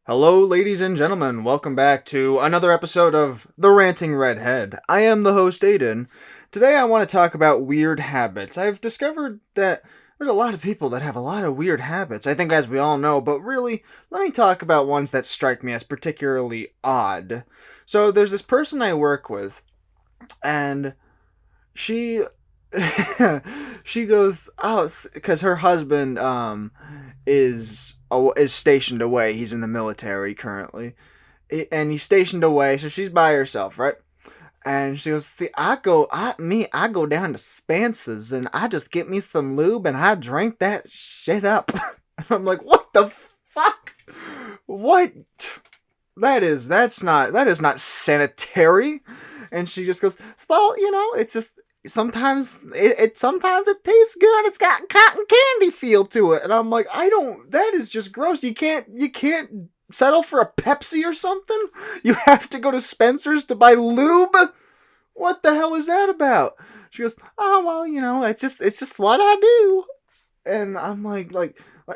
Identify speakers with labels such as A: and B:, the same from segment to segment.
A: Hello, ladies and gentlemen. Welcome back to another episode of The Ranting Redhead. I am the host, Aiden. Today, I want to talk about weird habits. I've discovered that there's a lot of people that have a lot of weird habits, I think, as we all know, but really, let me talk about ones that strike me as particularly odd. So, there's this person I work with, and she she goes, oh, because her husband is stationed away. He's in the military currently, and he's stationed away, so she's by herself, right? And she goes, see, I go down to Spencer's and I just get me some lube and I drink that shit up. And I'm like, what the fuck? What? That is not sanitary. And she just goes, well, it's just sometimes it tastes good. It's got cotton candy feel to it. And I'm like, that is just gross. You can't settle for a Pepsi or something? You have to go to Spencer's to buy lube? What the hell is that about? She goes, oh well, it's just what I do. And I'm like,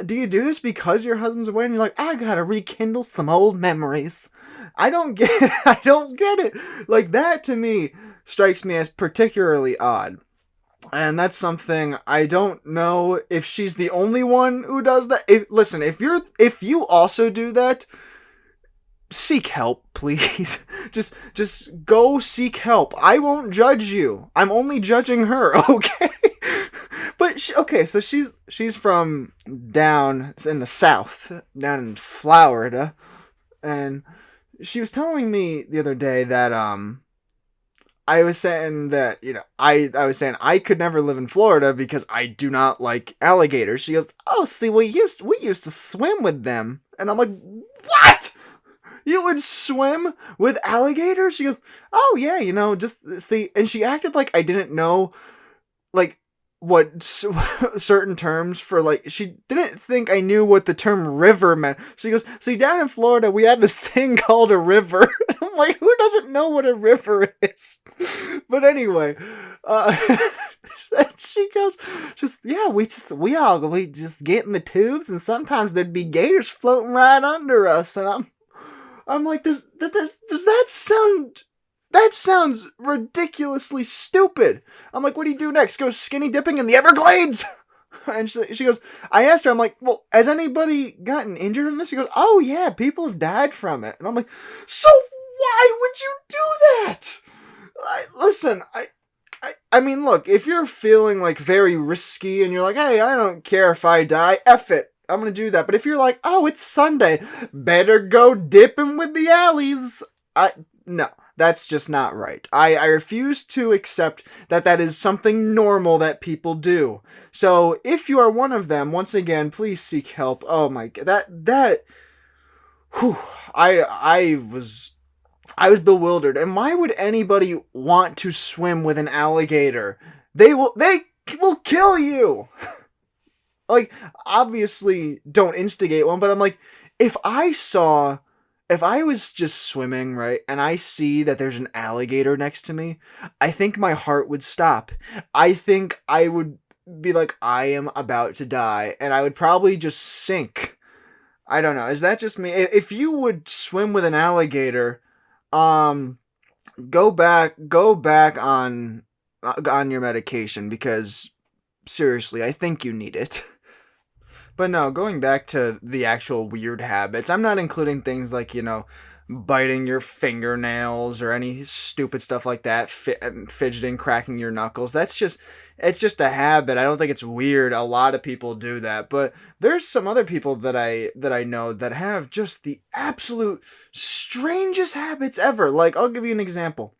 A: do you do this because your husband's away? And you're like, I gotta rekindle some old memories. I don't get it. I don't get it. Like, that to me strikes me as particularly odd. And that's something I don't know if she's the only one who does that. Listen, if you also do that, seek help, please. just go seek help. I won't judge you. I'm only judging her, okay? But okay, so she's from down in the south, down in Florida, and she was telling me the other day that I was saying that, I was saying I could never live in Florida because I do not like alligators. She goes, "Oh, see, we used to swim with them." And I'm like, "What? You would swim with alligators?" She goes, "Oh, yeah, just see." And she acted like I didn't know, like, what certain terms for, like, she didn't think I knew what the term river meant. She goes, see, down in Florida we have this thing called a river. I'm like, who doesn't know what a river is? But anyway, uh she goes, just, yeah, we just get in the tubes and sometimes there'd be gators floating right under us. And I'm like, does that sound, that sounds ridiculously stupid. I'm like, what do you do next? Go skinny dipping in the Everglades? And she goes, I asked her, I'm like, well, has anybody gotten injured from this? She goes, oh yeah, people have died from it. And I'm like, so why would you do that? Listen, I mean, look, if you're feeling like very risky and you're like, hey, I don't care if I die, F it. I'm gonna do that. But if you're like, oh, it's Sunday, better go dipping with the alleys. No, that's just not right. I refuse to accept that is something normal that people do. So if you are one of them, once again, please seek help. Oh my god, whew, I was bewildered. And why would anybody want to swim with an alligator? They will kill you. Like, obviously don't instigate one, but I'm like, if I was just swimming, right, and I see that there's an alligator next to me, I think my heart would stop. I think I would be like, I am about to die, and I would probably just sink. I don't know. Is that just me? If you would swim with an alligator, um, go back on your medication, because seriously, I think you need it. But no, going back to the actual weird habits, I'm not including things like, biting your fingernails or any stupid stuff like that, fidgeting, cracking your knuckles. It's just a habit. I don't think it's weird. A lot of people do that. But there's some other people that I know that have just the absolute strangest habits ever. Like, I'll give you an example.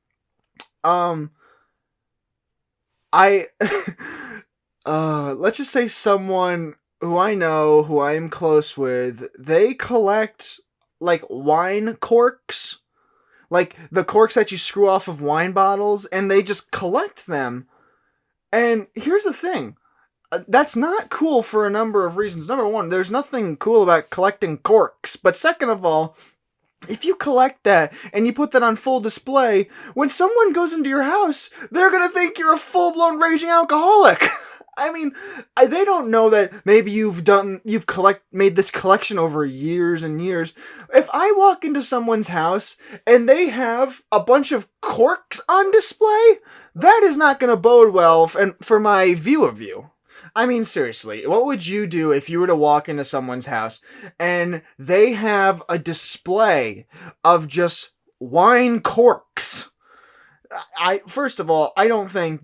A: Um, I, let's just say someone who I know, who I am close with, they collect, like, wine corks, like the corks that you screw off of wine bottles, and they just collect them. And here's the thing. That's not cool for a number of reasons. Number one, there's nothing cool about collecting corks. But second of all, if you collect that and you put that on full display, when someone goes into your house, they're gonna think you're a full-blown raging alcoholic. I mean, they don't know that maybe made this collection over years and years. If I walk into someone's house and they have a bunch of corks on display, that is not going to bode well for my view of you. I mean, seriously, what would you do if you were to walk into someone's house and they have a display of just wine corks? First of all, I don't think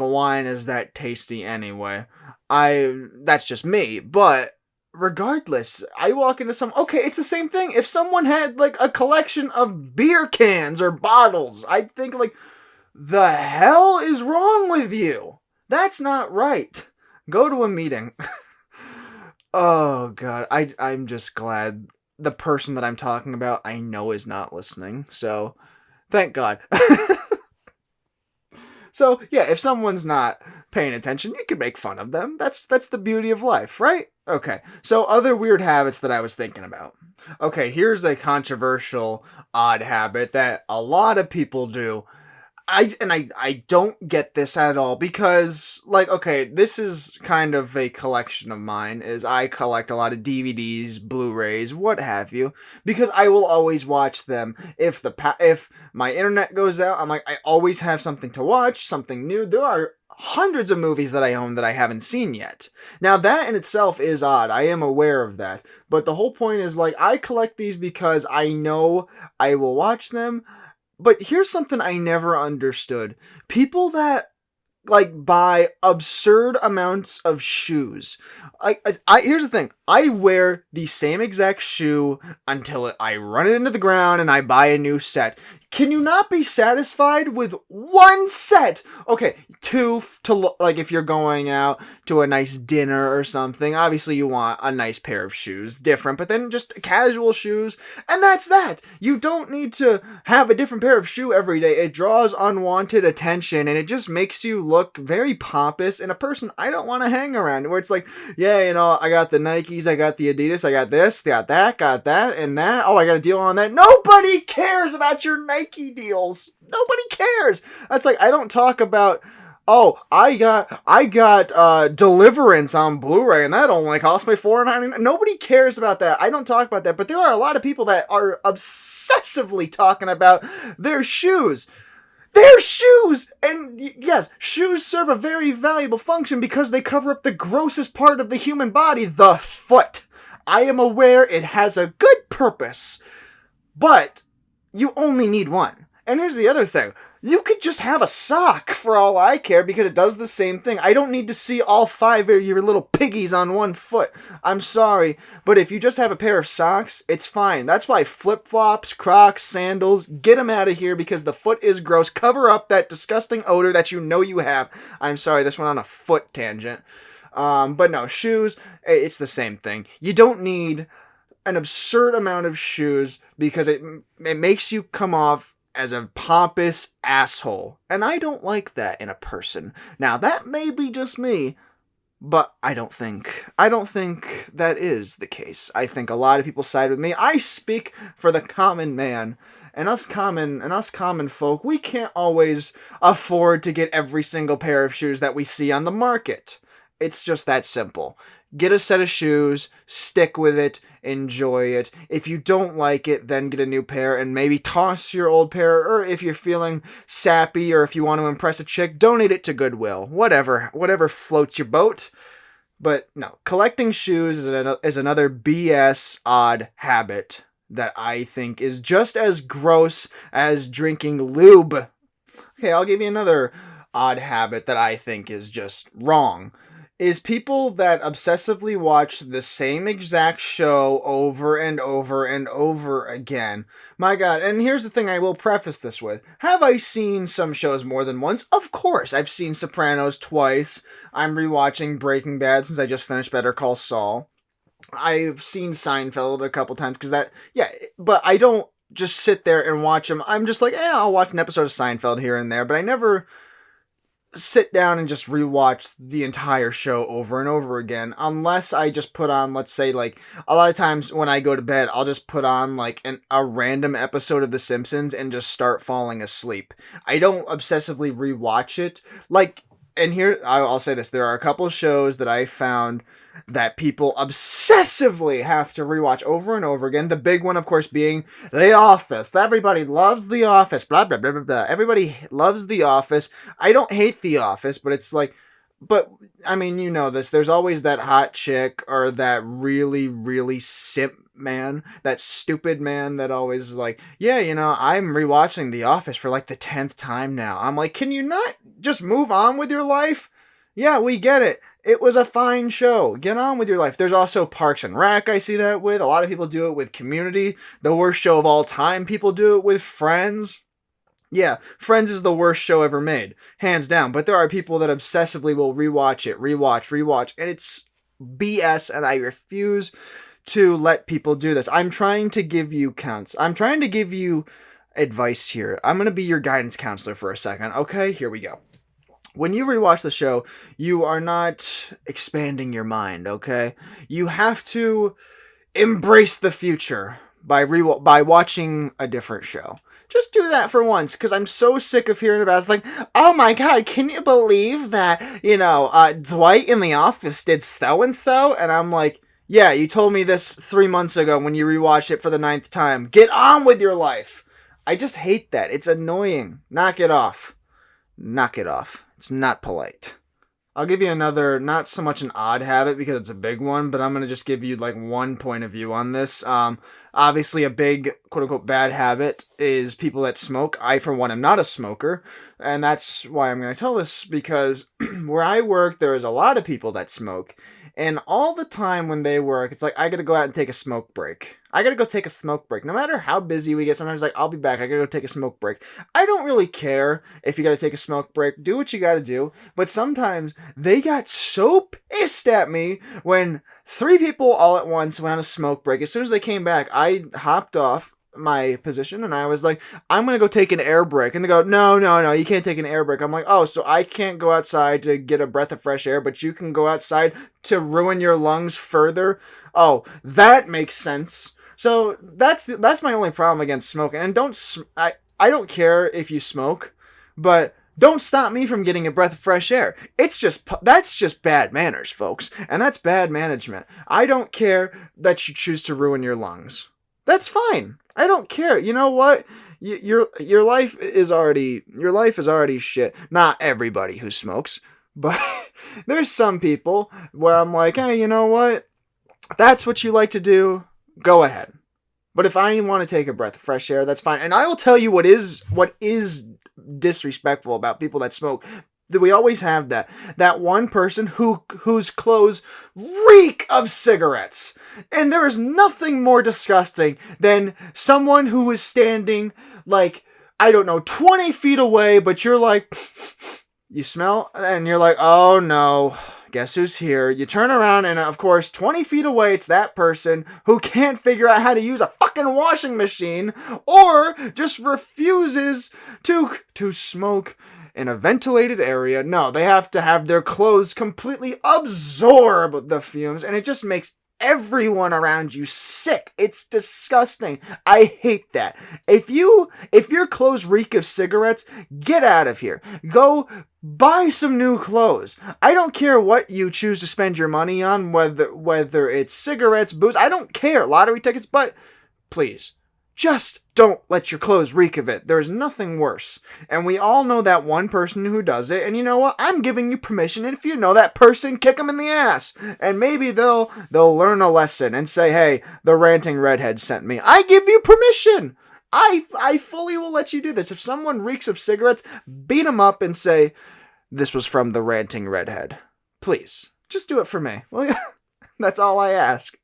A: wine is that tasty anyway. That's just me, but regardless, I walk into okay, it's the same thing. If someone had like a collection of beer cans or bottles, I'd think like, the hell is wrong with you? That's not right. Go to a meeting. Oh god, I'm just glad the person that I'm talking about I know is not listening. So, thank God. So, yeah, if someone's not paying attention, you can make fun of them. That's the beauty of life, right? Okay, so other weird habits that I was thinking about. Okay, here's a controversial, odd habit that a lot of people do. I don't get this at all because, like, okay, this is kind of a collection of mine, is I collect a lot of DVDs, Blu-rays, what have you, because I will always watch them. If my internet goes out, I'm like, I always have something to watch, something new. There are hundreds of movies that I own that I haven't seen yet. Now, that in itself is odd. I am aware of that. But the whole point is, like, I collect these because I know I will watch them. But here's something I never understood. People that like buy absurd amounts of shoes. Here's the thing. I wear the same exact shoe until I run it into the ground and I buy a new set. Can you not be satisfied with one set? Okay, two like if you're going out to a nice dinner or something, obviously you want a nice pair of shoes, different, but then just casual shoes, and that's that. You don't need to have a different pair of shoe every day. It draws unwanted attention and it just makes you look very pompous and a person I don't want to hang around, where it's like, yeah, you know, I got the Nikes, I got the Adidas, I got this, got that, and that. Oh, I got a deal on that. Nobody cares about your Nike deals. Nobody cares. That's like, I don't talk about, oh, I got Deliverance on Blu-ray and that only cost me $4.99. Nobody cares about that. I don't talk about that. But there are a lot of people that are obsessively talking about their shoes. Their shoes! And yes, shoes serve a very valuable function because they cover up the grossest part of the human body, the foot. I am aware it has a good purpose, but you only need one. And here's the other thing. You could just have a sock for all I care because it does the same thing. I don't need to see all 5 of your little piggies on one foot. I'm sorry, but if you just have a pair of socks, it's fine. That's why flip-flops, Crocs, sandals, get them out of here because the foot is gross. Cover up that disgusting odor that you know you have. I'm sorry, this went on a foot tangent. But no, shoes, it's the same thing. You don't need an absurd amount of shoes because it makes you come off as a pompous asshole. And I don't like that in a person. Now, that may be just me, but I don't think that is the case. I think a lot of people side with me. I speak for the common man. And us common folk, we can't always afford to get every single pair of shoes that we see on the market. It's just that simple. Get a set of shoes, stick with it, enjoy it. If you don't like it, then get a new pair and maybe toss your old pair, or if you're feeling sappy or if you want to impress a chick, donate it to Goodwill. Whatever floats your boat. But no, collecting shoes is another BS odd habit that I think is just as gross as drinking lube. Okay, I'll give you another odd habit that I think is just wrong. Is people that obsessively watch the same exact show over and over and over again. My God, and here's the thing I will preface this with. Have I seen some shows more than once? Of course. I've seen Sopranos twice. I'm rewatching Breaking Bad since I just finished Better Call Saul. I've seen Seinfeld a couple times but I don't just sit there and watch them. I'm just like, I'll watch an episode of Seinfeld here and there, but I never sit down and just rewatch the entire show over and over again, unless I just put on, let's say, like, a lot of times when I go to bed, I'll just put on, like, a random episode of The Simpsons and just start falling asleep. I don't obsessively rewatch it. Like, and here I'll say this: there are a couple shows that I found that people obsessively have to rewatch over and over again. The big one, of course, being The Office. Everybody loves The Office. Blah blah blah blah blah. Everybody loves The Office. I don't hate The Office, but it's like, but I mean, you know this. There's always that hot chick or that really, really simp man, that stupid man that always like, yeah, you know, I'm rewatching The Office for like the 10th time now. I'm like, can you not just move on with your life? Yeah, we get it. It was a fine show. Get on with your life. There's also Parks and Rec, I see that with. A lot of people do it with Community. The worst show of all time, people do it with Friends. Yeah, Friends is the worst show ever made, hands down. But there are people that obsessively will rewatch it, rewatch, and it's BS, and I refuse to let people do this. I'm trying to give you counts. I'm trying to give you advice here. I'm going to be your guidance counselor for a second. Okay, here we go. When you rewatch the show, you are not expanding your mind, okay? You have to embrace the future by watching a different show. Just do that for once, because I'm so sick of hearing about it. It's like, oh my god, can you believe that, Dwight in The Office did so-and-so? And I'm like, yeah, you told me this 3 months ago when you rewatched it for the 9th time. Get on with your life. I just hate that. It's annoying. Knock it off. Knock it off. It's not polite. I'll give you another, not so much an odd habit because it's a big one, but I'm going to just give you like one point of view on this. Obviously a big quote unquote bad habit is people that smoke. I, for one, am not a smoker. And that's why I'm going to tell this, because where I work, there is a lot of people that smoke. And all the time when they work, it's like, I got to go out and take a smoke break. I got to go take a smoke break. No matter how busy we get, sometimes like, I'll be back. I got to go take a smoke break. I don't really care if you got to take a smoke break. Do what you got to do. But sometimes they got so pissed at me when 3 people all at once went on a smoke break. As soon as they came back, I hopped off my position and I was like, I'm gonna go take an air break. And they go, no, you can't take an air break. I'm like, oh, so I can't go outside to get a breath of fresh air, but you can go outside to ruin your lungs further? Oh, that makes sense. So that's my only problem against smoking. And I don't care if you smoke, but don't stop me from getting a breath of fresh air. That's just bad manners, folks. And that's bad management. I don't care that you choose to ruin your lungs. That's fine. I don't care. You know what? Your life is already shit. Not everybody who smokes, but there's some people where I'm like, hey, you know what? If that's what you like to do, go ahead. But if I want to take a breath of fresh air, that's fine. And I will tell you what is disrespectful about people that smoke. We always have that one person whose clothes reek of cigarettes. And there is nothing more disgusting than someone who is standing like, I don't know, 20 feet away, but you're like, you smell, and you're like, oh no, guess who's here? You turn around and of course 20 feet away it's that person who can't figure out how to use a fucking washing machine or just refuses to smoke in a ventilated area. No, they have to have their clothes completely absorb the fumes, and it just makes everyone around you sick. It's disgusting. I hate that. If your clothes reek of cigarettes, get out of here. Go buy some new clothes. I don't care what you choose to spend your money on, whether it's cigarettes, booze, I don't care, lottery tickets, but please, just don't let your clothes reek of it. There's nothing worse. And we all know that one person who does it. And you know what? I'm giving you permission. And if you know that person, kick them in the ass. And maybe they'll learn a lesson and say, hey, the ranting redhead sent me. I give you permission. I fully will let you do this. If someone reeks of cigarettes, beat them up and say, this was from the ranting redhead. Please, just do it for me. Well, that's all I ask.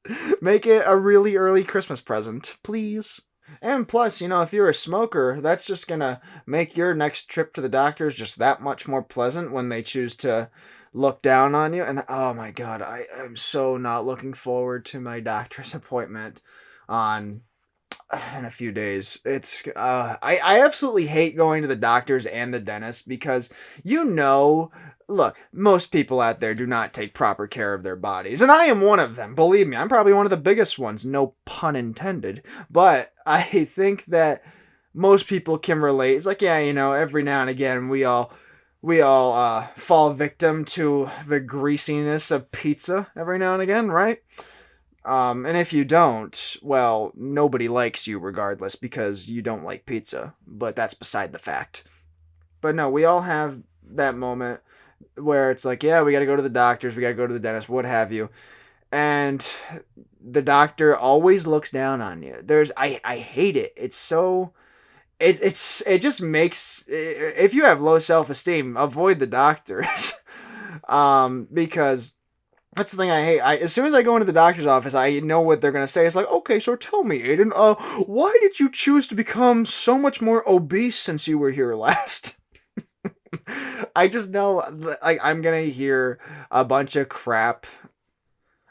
A: Make it a really early Christmas present, please. And plus, if you're a smoker, that's just gonna make your next trip to the doctors just that much more pleasant when they choose to look down on you. And oh my god, I'm so not looking forward to my doctor's appointment in a few days. It's I absolutely hate going to the doctors and the dentist because look, most people out there do not take proper care of their bodies, and I am one of them. Believe me, I'm probably one of the biggest ones, no pun intended. But I think that most people can relate. It's like, yeah, every now and again we all we all fall victim to the greasiness of pizza every now and again, right? And if you don't, well, nobody likes you regardless because you don't like pizza. But that's beside the fact. But no, we all have that moment where it's like, yeah, we got to go to the doctors, we got to go to the dentist, what have you. And the doctor always looks down on you. I hate it. It's so it just makes, if you have low self-esteem, avoid the doctors. Because that's the thing I hate. As soon as I go into the doctor's office, I know what they're gonna say. It's like, okay, so tell me, Aiden, why did you choose to become so much more obese since you were here last? I just know, like, I'm gonna hear a bunch of crap.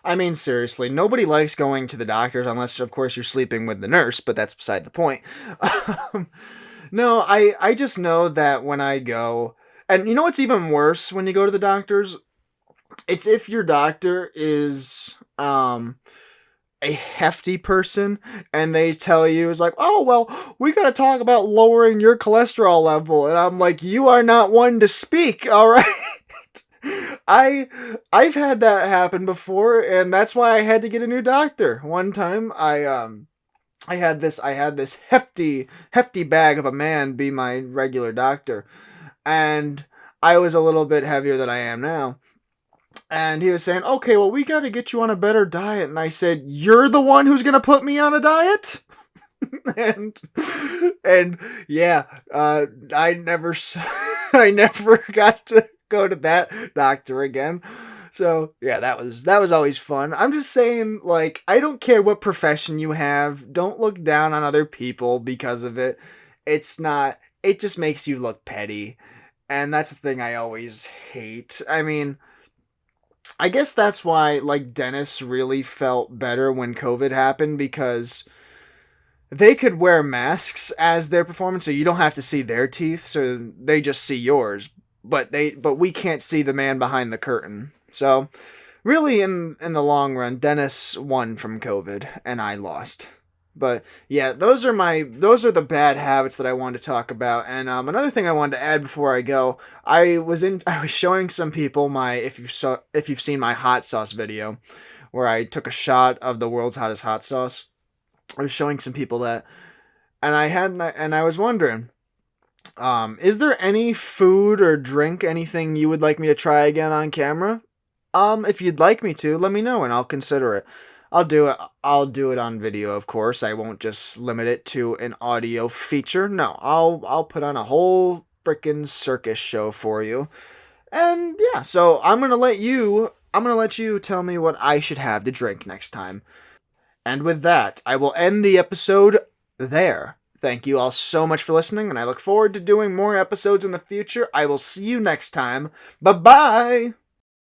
A: I mean, seriously, nobody likes going to the doctors unless, of course, you're sleeping with the nurse, but that's beside the point. Um, no, I just know that when I go, and you know what's even worse when you go to the doctors? It's if your doctor is a hefty person and they tell you it's like, oh well, we gotta talk about lowering your cholesterol level, and I'm like, you are not one to speak, all right. I I've had that happen before, and that's why I had to get a new doctor. One time I had this hefty bag of a man be my regular doctor, and I was a little bit heavier than I am now. And he was saying, okay, well, we got to get you on a better diet. And I said, you're the one who's going to put me on a diet? and and yeah, I never I never got to go to that doctor again. So yeah, that was always fun. I'm just saying, like, I don't care what profession you have. Don't look down on other people because of it. It's not. It just makes you look petty, and that's the thing I always hate. I mean, I guess that's why, like, dentists really felt better when COVID happened, because they could wear masks as their performance, so you don't have to see their teeth, so they just see yours. But we can't see the man behind the curtain. So really, in the long run, dentists won from COVID, and I lost. But yeah, those are the bad habits that I wanted to talk about. And another thing I wanted to add before I go, I was showing some people my, if you've seen my hot sauce video, where I took a shot of the world's hottest hot sauce. I was showing some people that, and I was wondering, is there any food or drink, anything you would like me to try again on camera? If you'd like me to, let me know and I'll consider it. I'll do it. I'll do it on video, of course. I won't just limit it to an audio feature. No, I'll put on a whole freaking circus show for you. And yeah, so I'm gonna let you tell me what I should have to drink next time. And with that, I will end the episode there. Thank you all so much for listening, and I look forward to doing more episodes in the future. I will see you next time. Bye bye!